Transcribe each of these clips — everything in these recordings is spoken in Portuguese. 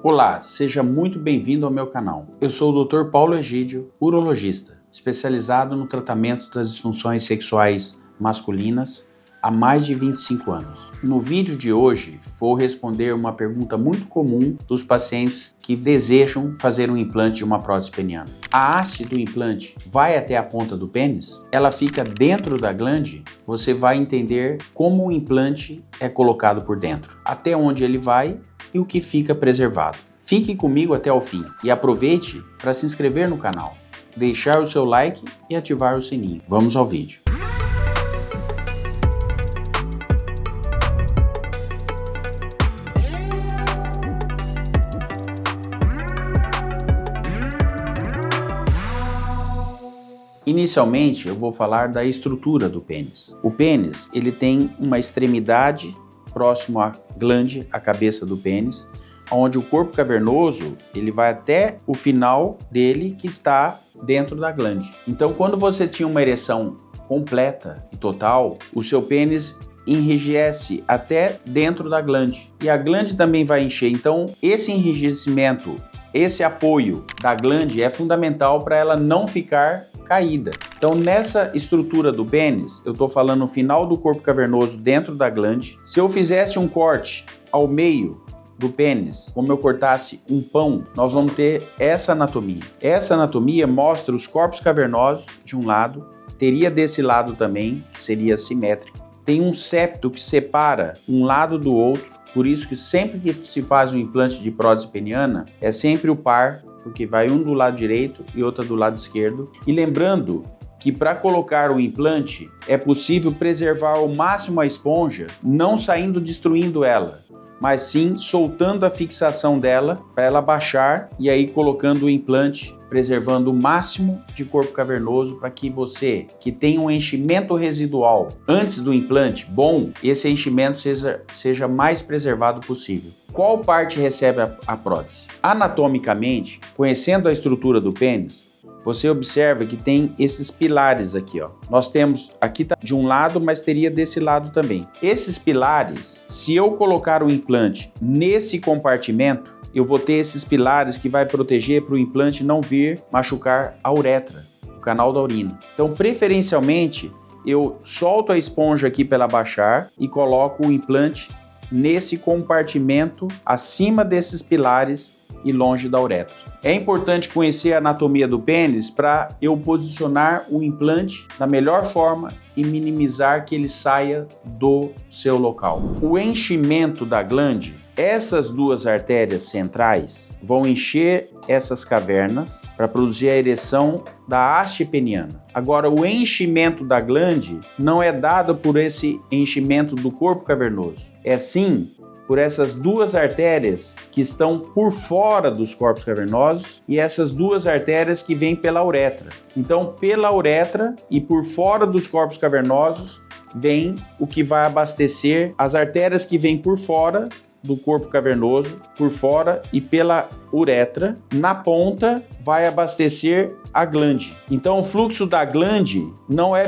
Olá, seja muito bem-vindo ao meu canal. Eu sou o Dr. Paulo Egídio, urologista, especializado no tratamento das disfunções sexuais masculinas há mais de 25 anos. No vídeo de hoje, vou responder uma pergunta muito comum dos pacientes que desejam fazer um implante de uma prótese peniana. A haste do implante vai até a ponta do pênis? Ela fica dentro da glande? Você vai entender como o implante é colocado por dentro, até onde ele vai e o que fica preservado. Fique comigo até o fim e aproveite para se inscrever no canal, deixar o seu like e ativar o sininho. Vamos ao vídeo. Inicialmente, eu vou falar da estrutura do pênis. O pênis, ele tem uma extremidade próximo à glande, à cabeça do pênis, onde o corpo cavernoso ele vai até o final dele, que está dentro da glande. Então, quando você tinha uma ereção completa e total, o seu pênis enrijece até dentro da glande. E a glande também vai encher. Então, esse enrijecimento, esse apoio da glande é fundamental para ela não ficar caída. Então, nessa estrutura do pênis, eu estou falando no final do corpo cavernoso dentro da glande. Se eu fizesse um corte ao meio do pênis, como eu cortasse um pão, nós vamos ter essa anatomia. Essa anatomia mostra os corpos cavernosos de um lado, teria desse lado também, que seria simétrico. Tem um septo que separa um lado do outro, por isso que sempre que se faz um implante de prótese peniana, é sempre o par, porque vai um do lado direito e outra do lado esquerdo. E lembrando que para colocar o implante é possível preservar ao máximo a esponja, não saindo destruindo ela, mas sim soltando a fixação dela para ela baixar e aí colocando o implante, preservando o máximo de corpo cavernoso para que você, que tem um enchimento residual antes do implante bom, esse enchimento seja mais preservado possível. Qual parte recebe a prótese? Anatomicamente, conhecendo a estrutura do pênis, você observa que tem esses pilares aqui, ó. Nós temos, aqui tá de um lado, mas teria desse lado também. Esses pilares, se eu colocar o implante nesse compartimento, eu vou ter esses pilares que vai proteger para o implante não vir machucar a uretra, o canal da urina. Então, preferencialmente, eu solto a esponja aqui para ela baixar e coloco o implante nesse compartimento acima desses pilares e longe da uretra. É importante conhecer a anatomia do pênis para eu posicionar o implante da melhor forma e minimizar que ele saia do seu local. O enchimento da glande, essas duas artérias centrais vão encher essas cavernas para produzir a ereção da haste peniana. Agora, o enchimento da glande não é dado por esse enchimento do corpo cavernoso, é sim por essas duas artérias que estão por fora dos corpos cavernosos e essas duas artérias que vêm pela uretra. Então, pela uretra e por fora dos corpos cavernosos vem o que vai abastecer as artérias que vêm por fora do corpo cavernoso, por fora e pela uretra. Na ponta vai abastecer a glande. Então, o fluxo da glande não é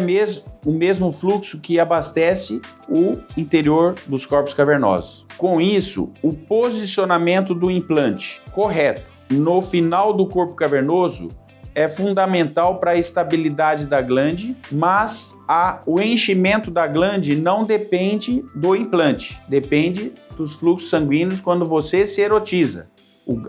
o mesmo fluxo que abastece o interior dos corpos cavernosos. Com isso, o posicionamento do implante correto no final do corpo cavernoso é fundamental para a estabilidade da glande, mas o enchimento da glande não depende do implante, depende dos fluxos sanguíneos quando você se erotiza.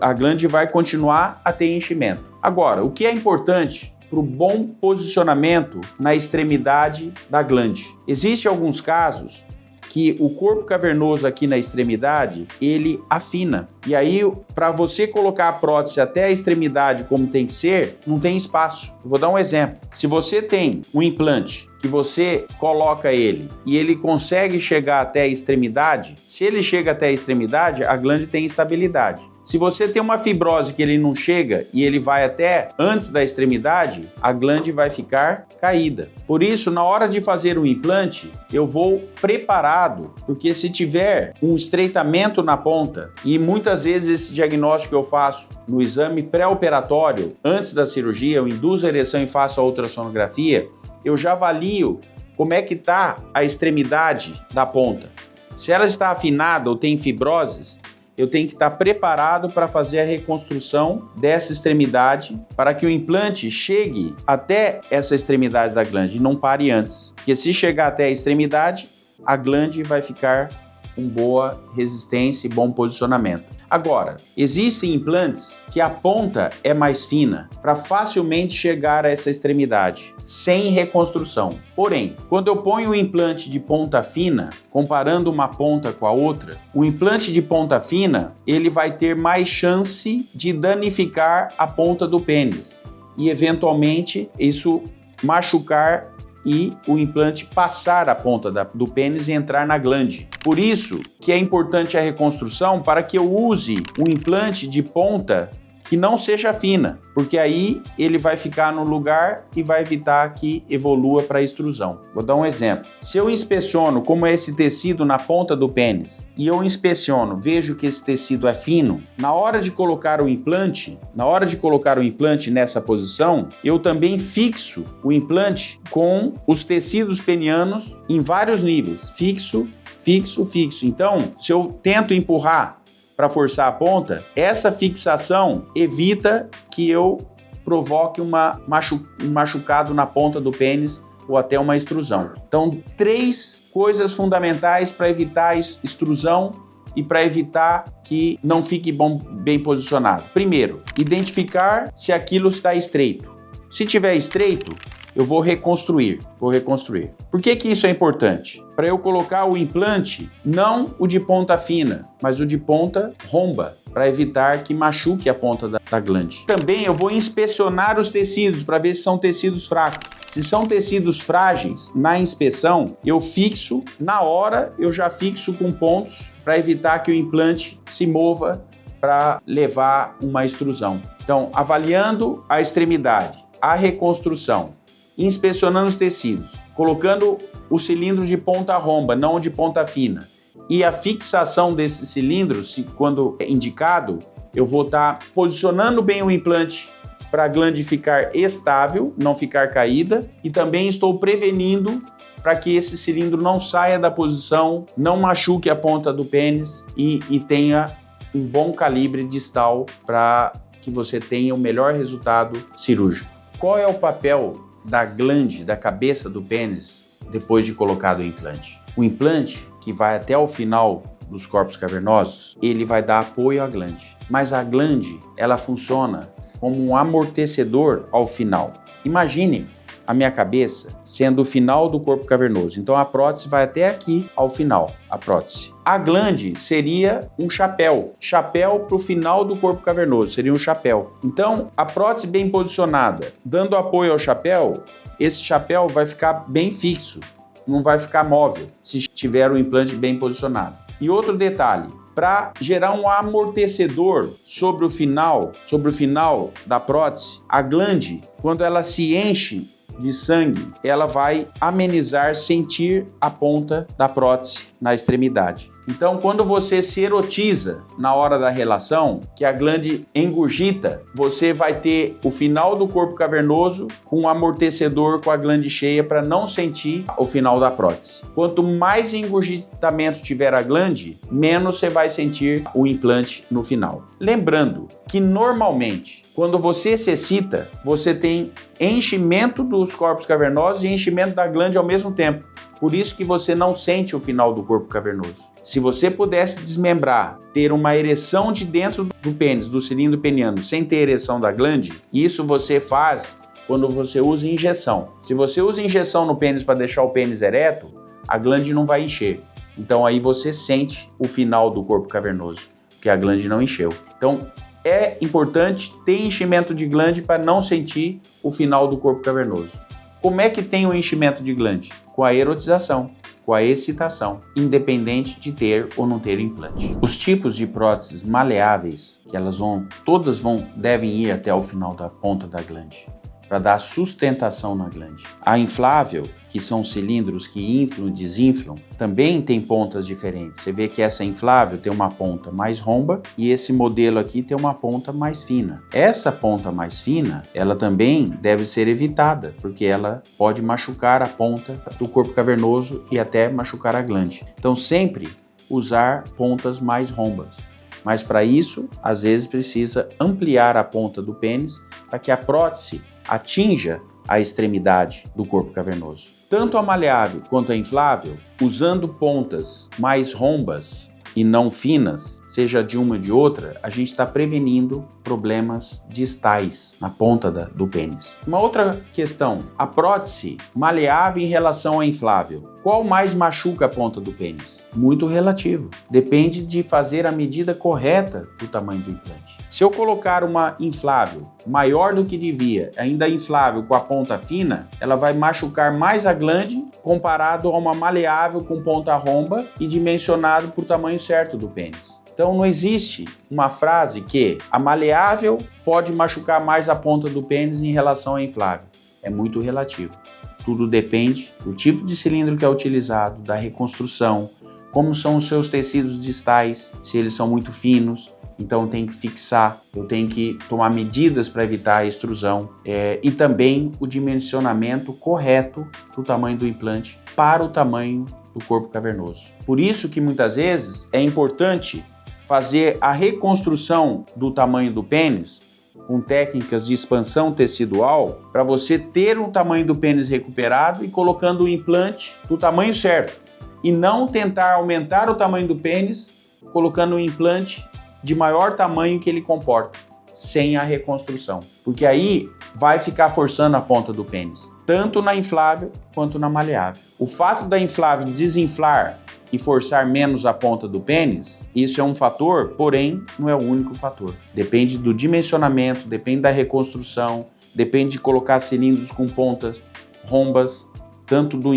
A glande vai continuar a ter enchimento. Agora, o que é importante para o bom posicionamento na extremidade da glande? Existem alguns casos que o corpo cavernoso aqui na extremidade, ele afina. E aí, para você colocar a prótese até a extremidade como tem que ser, não tem espaço. Eu vou dar um exemplo. Se você tem um implante que você coloca ele e ele consegue chegar até a extremidade, se ele chega até a extremidade, a glande tem estabilidade. Se você tem uma fibrose que ele não chega e ele vai até antes da extremidade, a glande vai ficar caída. Por isso, na hora de fazer um implante, eu vou preparado, porque se tiver um estreitamento na ponta, e muitas vezes esse diagnóstico eu faço no exame pré-operatório, antes da cirurgia, eu induzo a ereção e faço a ultrassonografia, eu já avalio como é que está a extremidade da ponta. Se ela está afinada ou tem fibroses, eu tenho que estar preparado para fazer a reconstrução dessa extremidade para que o implante chegue até essa extremidade da glande e não pare antes. Porque se chegar até a extremidade, a glande vai ficar com boa resistência e bom posicionamento. Agora, existem implantes que a ponta é mais fina para facilmente chegar a essa extremidade, sem reconstrução. Porém, quando eu ponho o implante de ponta fina, comparando uma ponta com a outra, o implante de ponta fina, ele vai ter mais chance de danificar a ponta do pênis e, eventualmente, isso machucar e o implante passar a ponta do pênis e entrar na glande. Por isso que é importante a reconstrução para que eu use um implante de ponta que não seja fina, porque aí ele vai ficar no lugar e vai evitar que evolua para extrusão. Vou dar um exemplo. Se eu inspeciono como é esse tecido na ponta do pênis e eu inspeciono, vejo que esse tecido é fino, na hora de colocar o implante nessa posição, eu também fixo o implante com os tecidos penianos em vários níveis, fixo. Então, se eu tento empurrar para forçar a ponta, essa fixação evita que eu provoque um machucado na ponta do pênis ou até uma extrusão. Então, 3 coisas fundamentais para evitar extrusão e para evitar que não fique bem posicionado. Primeiro, identificar se aquilo está estreito. Se tiver estreito, eu vou reconstruir. Por que isso é importante? Para eu colocar o implante, não o de ponta fina, mas o de ponta romba, para evitar que machuque a ponta da glande. Também eu vou inspecionar os tecidos para ver se são tecidos fracos. Se são tecidos frágeis, na inspeção, eu fixo, na hora eu já fixo com pontos para evitar que o implante se mova para levar uma extrusão. Então, avaliando a extremidade, a reconstrução, inspecionando os tecidos, colocando os cilindros de ponta romba, não de ponta fina, e a fixação desses cilindros, quando é indicado, eu vou estar posicionando bem o implante para a glande ficar estável, não ficar caída, e também estou prevenindo para que esse cilindro não saia da posição, não machuque a ponta do pênis e tenha um bom calibre distal para que você tenha o melhor resultado cirúrgico. Qual é o papel da glande, da cabeça do pênis, depois de colocado o implante? O implante, que vai até o final dos corpos cavernosos, ele vai dar apoio à glande. Mas a glande, ela funciona como um amortecedor ao final. Imagine a minha cabeça sendo o final do corpo cavernoso. Então a prótese vai até aqui ao final, a prótese. A glande seria um chapéu para o final do corpo cavernoso, seria um chapéu. Então a prótese bem posicionada, dando apoio ao chapéu, esse chapéu vai ficar bem fixo, não vai ficar móvel se tiver o implante bem posicionado. E outro detalhe, para gerar um amortecedor sobre o final da prótese, a glande, quando ela se enche de sangue, ela vai amenizar, sentir a ponta da prótese na extremidade. Então, quando você se erotiza na hora da relação, que a glande engurgita, você vai ter o final do corpo cavernoso com um amortecedor com a glande cheia para não sentir o final da prótese. Quanto mais engurgitamento tiver a glande, menos você vai sentir o implante no final. Lembrando que normalmente, quando você se excita, você tem enchimento dos corpos cavernosos e enchimento da glande ao mesmo tempo. Por isso que você não sente o final do corpo cavernoso. Se você pudesse desmembrar, ter uma ereção de dentro do pênis, do cilindro peniano, sem ter ereção da glande, isso você faz quando você usa injeção. Se você usa injeção no pênis para deixar o pênis ereto, a glande não vai encher. Então aí você sente o final do corpo cavernoso, porque a glande não encheu. Então é importante ter enchimento de glande para não sentir o final do corpo cavernoso. Como é que tem o enchimento de glande? Com a erotização, com a excitação, independente de ter ou não ter implante. Os tipos de próteses maleáveis, que todas devem ir até o final da ponta da glande, para dar sustentação na glande. A inflável, que são cilindros que inflam e desinflam, também tem pontas diferentes. Você vê que essa inflável tem uma ponta mais romba e esse modelo aqui tem uma ponta mais fina. Essa ponta mais fina, ela também deve ser evitada, porque ela pode machucar a ponta do corpo cavernoso e até machucar a glande. Então sempre usar pontas mais rombas. Mas para isso, às vezes precisa ampliar a ponta do pênis para que a prótese atinja a extremidade do corpo cavernoso. Tanto a maleável quanto a inflável, usando pontas mais rombas e não finas, seja de uma ou de outra, a gente está prevenindo problemas distais na ponta do pênis. Uma outra questão, a prótese maleável em relação à inflável. Qual mais machuca a ponta do pênis? Muito relativo. Depende de fazer a medida correta do tamanho do implante. Se eu colocar uma inflável maior do que devia, ainda inflável com a ponta fina, ela vai machucar mais a glande comparado a uma maleável com ponta romba e dimensionado para o tamanho certo do pênis. Então não existe uma frase que a maleável pode machucar mais a ponta do pênis em relação à inflável. É muito relativo. Tudo depende do tipo de cilindro que é utilizado, da reconstrução, como são os seus tecidos distais, se eles são muito finos, então tem que fixar, eu tenho que tomar medidas para evitar a extrusão e também o dimensionamento correto do tamanho do implante para o tamanho do corpo cavernoso. Por isso que muitas vezes é importante fazer a reconstrução do tamanho do pênis com técnicas de expansão tecidual para você ter um tamanho do pênis recuperado e colocando o implante do tamanho certo. E não tentar aumentar o tamanho do pênis colocando um implante de maior tamanho que ele comporta, sem a reconstrução. Porque aí vai ficar forçando a ponta do pênis, tanto na inflável quanto na maleável. O fato da inflável desinflar e forçar menos a ponta do pênis, isso é um fator, porém não é o único fator. Depende do dimensionamento, depende da reconstrução, depende de colocar cilindros com pontas rombas, tanto do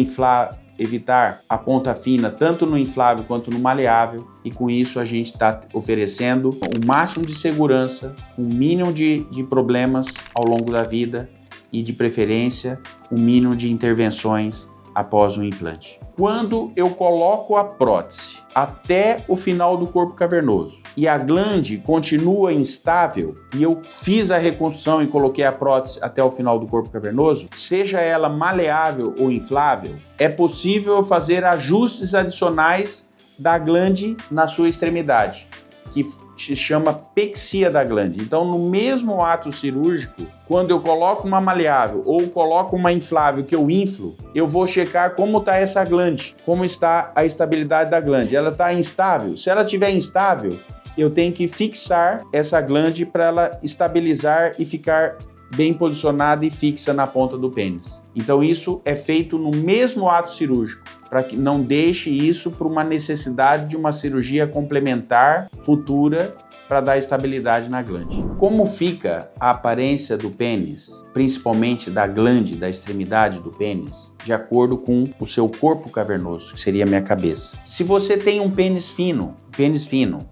evitar a ponta fina, tanto no inflável quanto no maleável, e com isso a gente está oferecendo o máximo de segurança, o mínimo de problemas ao longo da vida e, de preferência, o mínimo de intervenções após o implante. Quando eu coloco a prótese até o final do corpo cavernoso e a glande continua instável e eu fiz a reconstrução e coloquei a prótese até o final do corpo cavernoso, seja ela maleável ou inflável, é possível fazer ajustes adicionais da glande na sua extremidade, que se chama pexia da glande. Então, no mesmo ato cirúrgico, quando eu coloco uma maleável ou coloco uma inflável que eu inflo, eu vou checar como está essa glande, como está a estabilidade da glande. Ela está instável? Se ela estiver instável, eu tenho que fixar essa glande para ela estabilizar e ficar bem posicionada e fixa na ponta do pênis. Então, isso é feito no mesmo ato cirúrgico, para que não deixe isso para uma necessidade de uma cirurgia complementar futura para dar estabilidade na glande. Como fica a aparência do pênis, principalmente da glande, da extremidade do pênis, de acordo com o seu corpo cavernoso, que seria a minha cabeça? Se você tem um pênis fino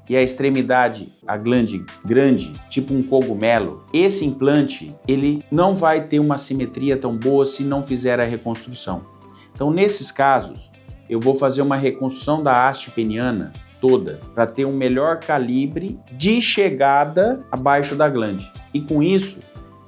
e a extremidade, a glande grande, tipo um cogumelo, esse implante, ele não vai ter uma simetria tão boa se não fizer a reconstrução. Então, nesses casos, eu vou fazer uma reconstrução da haste peniana toda para ter um melhor calibre de chegada abaixo da glande. E com isso,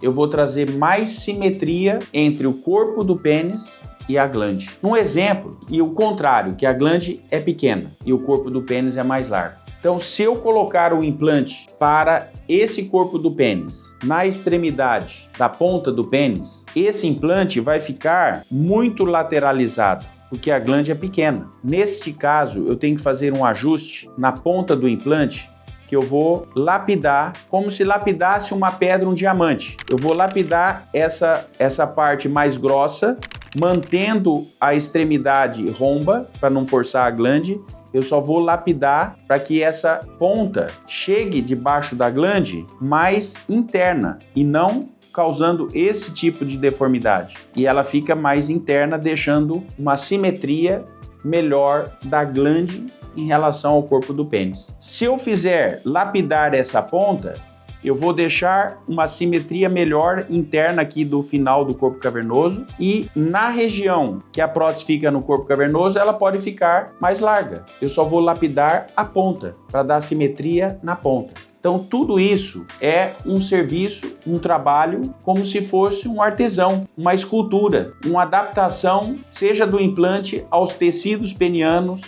eu vou trazer mais simetria entre o corpo do pênis e a glande. Um exemplo, e o contrário, que a glande é pequena e o corpo do pênis é mais largo. Então, se eu colocar o implante para esse corpo do pênis na extremidade da ponta do pênis, esse implante vai ficar muito lateralizado, porque a glande é pequena. Neste caso, eu tenho que fazer um ajuste na ponta do implante que eu vou lapidar, como se lapidasse uma pedra, um diamante. Eu vou lapidar essa parte mais grossa, mantendo a extremidade romba, para não forçar a glande. Eu só vou lapidar para que essa ponta chegue debaixo da glande mais interna e não causando esse tipo de deformidade. E ela fica mais interna, deixando uma simetria melhor da glande em relação ao corpo do pênis. Se eu fizer lapidar essa ponta, eu vou deixar uma simetria melhor interna aqui do final do corpo cavernoso e na região que a prótese fica no corpo cavernoso, ela pode ficar mais larga. Eu só vou lapidar a ponta para dar simetria na ponta. Então, tudo isso é um serviço, um trabalho como se fosse um artesão, uma escultura, uma adaptação, seja do implante aos tecidos penianos,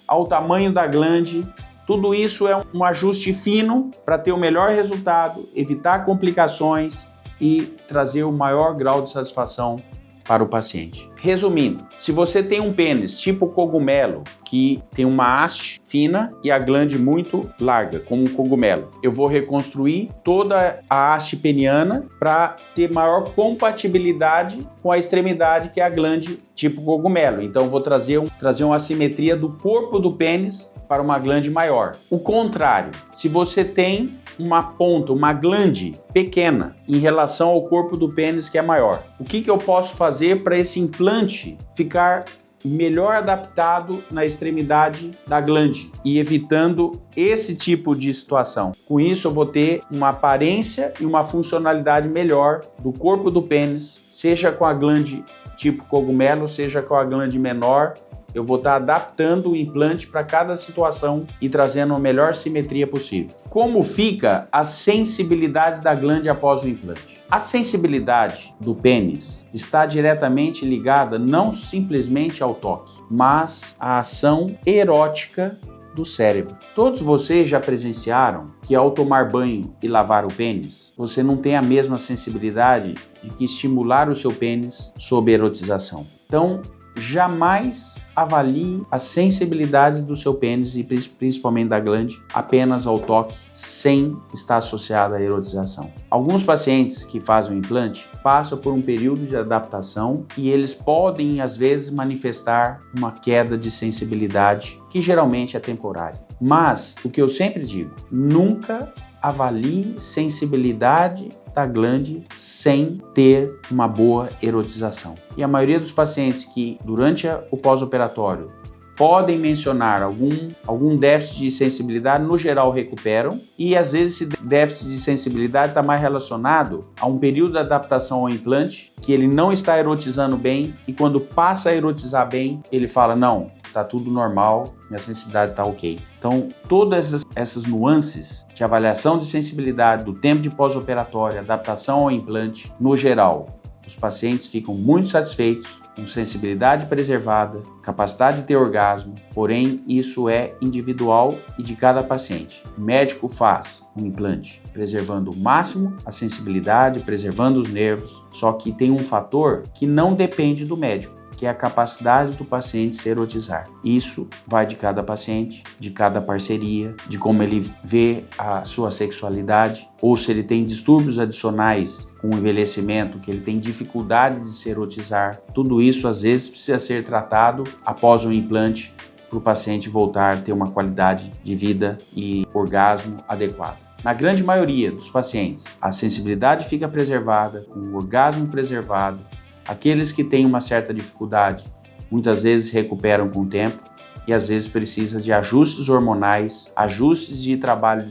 ao tamanho da glande Tudo isso é um ajuste fino para ter o melhor resultado, evitar complicações e trazer o maior grau de satisfação para o paciente. Resumindo, se você tem um pênis tipo cogumelo, que tem uma haste fina e a glande muito larga, como um cogumelo, eu vou reconstruir toda a haste peniana para ter maior compatibilidade com a extremidade, que é a glande tipo cogumelo. Então, eu vou trazer uma assimetria do corpo do pênis para uma glande maior. O contrário, se você tem uma ponta, uma glande pequena em relação ao corpo do pênis, que é maior, o que eu posso fazer para esse implante ficar melhor adaptado na extremidade da glande e evitando esse tipo de situação? Com isso, eu vou ter uma aparência e uma funcionalidade melhor do corpo do pênis, seja com a glande tipo cogumelo, seja com a glande menor. Eu vou estar adaptando o implante para cada situação e trazendo a melhor simetria possível. Como fica a sensibilidade da glande após o implante? A sensibilidade do pênis está diretamente ligada não simplesmente ao toque, mas à ação erótica do cérebro. Todos vocês já presenciaram que ao tomar banho e lavar o pênis, você não tem a mesma sensibilidade de que estimular o seu pênis sob erotização. Então, jamais avalie a sensibilidade do seu pênis e principalmente da glande apenas ao toque, sem estar associada à erotização. Alguns pacientes que fazem o implante passam por um período de adaptação e eles podem, às vezes, manifestar uma queda de sensibilidade, que geralmente é temporária. Mas, o que eu sempre digo, nunca avalie sensibilidade da glande sem ter uma boa erotização. E a maioria dos pacientes que, durante o pós-operatório, podem mencionar algum déficit de sensibilidade, no geral recuperam, e às vezes esse déficit de sensibilidade está mais relacionado a um período de adaptação ao implante, que ele não está erotizando bem, e quando passa a erotizar bem, ele fala, não, tá tudo normal, minha sensibilidade tá ok. Então, todas essas nuances de avaliação de sensibilidade do tempo de pós-operatório, adaptação ao implante, no geral, os pacientes ficam muito satisfeitos, com sensibilidade preservada, capacidade de ter orgasmo, porém isso é individual e de cada paciente. O médico faz um implante preservando o máximo a sensibilidade, preservando os nervos, só que tem um fator que não depende do médico, que é a capacidade do paciente se erotizar. Isso vai de cada paciente, de cada parceria, de como ele vê a sua sexualidade, ou se ele tem distúrbios adicionais com o envelhecimento, que ele tem dificuldade de se erotizar. Tudo isso, às vezes, precisa ser tratado após o implante para o paciente voltar a ter uma qualidade de vida e orgasmo adequado. Na grande maioria dos pacientes, a sensibilidade fica preservada, com o orgasmo preservado. Aqueles que têm uma certa dificuldade, muitas vezes recuperam com o tempo e às vezes precisa de ajustes hormonais, ajustes de trabalho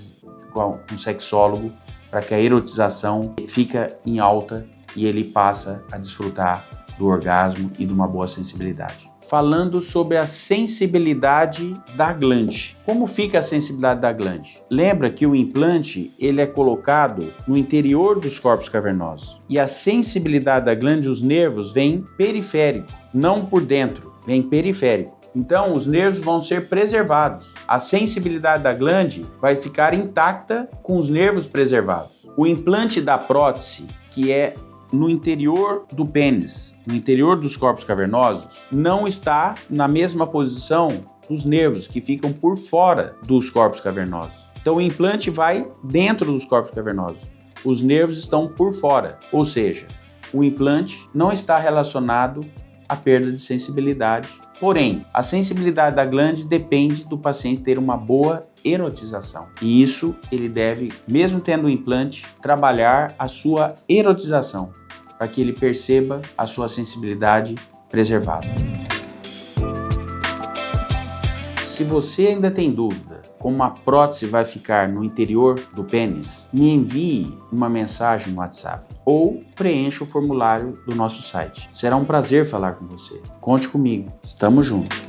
com o sexólogo para que a erotização fica em alta e ele passa a desfrutar do orgasmo e de uma boa sensibilidade. Falando sobre a sensibilidade da glande. Como fica a sensibilidade da glande? Lembra que o implante ele é colocado no interior dos corpos cavernosos e a sensibilidade da glande, os nervos, vêm periférico, não por dentro, vem periférico. Então, os nervos vão ser preservados. A sensibilidade da glande vai ficar intacta com os nervos preservados. O implante da prótese, que é no interior do pênis, no interior dos corpos cavernosos, não está na mesma posição dos nervos que ficam por fora dos corpos cavernosos. Então o implante vai dentro dos corpos cavernosos. Os nervos estão por fora, ou seja, o implante não está relacionado à perda de sensibilidade. Porém, a sensibilidade da glande depende do paciente ter uma boa erotização. E isso ele deve, mesmo tendo o implante, trabalhar a sua erotização, para que ele perceba a sua sensibilidade preservada. Se você ainda tem dúvida como a prótese vai ficar no interior do pênis, me envie uma mensagem no WhatsApp ou preencha o formulário do nosso site. Será um prazer falar com você. Conte comigo. Estamos juntos.